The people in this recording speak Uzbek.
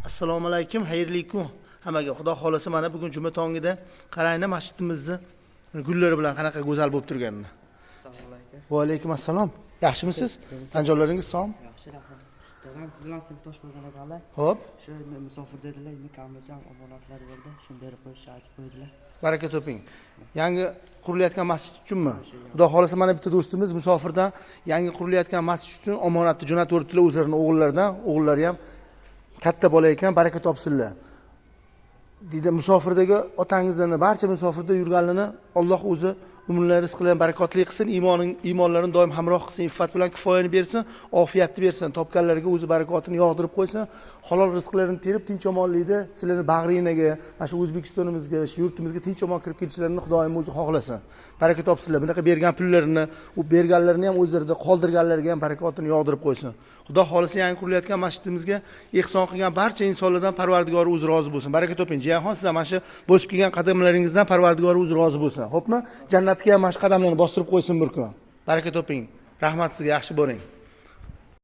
Assalomu alaykum, xayrli kun. Hammaga Xudo xolasa mana bugun juma tongida qarayna masjidimizni gullari bilan qanaqa go'zal bo'lib turganini. Assalomu alaykum. Va alaykum assalom. Yaxshimisiz? Anjolaringiz sog'mi? Yaxshi, rahmat. Dadam siz bilan sinfdosh bo'lgan ekanlar. Xo'p, Shu musofir dedilar, endi kamisi ham omonatlar bo'ldi. Shuni berib qo'yishni aytib qo'ydilar. baraka toping. Yangi qurilayotgan masjid uchunmi? Xudo xolasa mana bitta do'stimiz musofirdan yangi qurilayotgan masjid uchun omonatni jo'natib o'ribdilar o'zlarining o'g'illaridan. O'g'illari ham katta bola ekan, baraka topsinlar. Deydi musofirdagi otangizlarni, barcha musofirda yurganlarni Alloh o'zi umrlarini rizqlarini barakotli qilsin, iymonlarini doim hamroh qilsin, iffat bilan kifoyani bersin, ofiyatni bersin, topganlariga o'zi barakotini yog'dirib qo'ysin, halol rizqlarini terib tinch omonlikda sizlarni bag'rinaga, mana shu O'zbekistonimizga, shu yurtimizga tinch omon kirib ketishlarini Xudoyim o'zi xohlasin. Baraka topsinlar. Bunaqa bergan pullarini, u berganlarini ham o'zlarida qoldirganlariga ham barakotini yog'dirib qo'ysin. Xudo xolasa yangi qurilayotgan masjidimizga ehson qilgan barcha insonlardan Parvardigor o'zi rozi bo'lsin. Baraka toping. Jiyonxon, siz mana shu bosib kelgan qadamlaringizdan Parvardigor o'zi rozi bo'lsin. Xo'pmi? Jannatga ham mana shu qadamlarni bostirib qo'ysin bir kun. Baraka toping. Rahmat sizga, yaxshi bo'ling.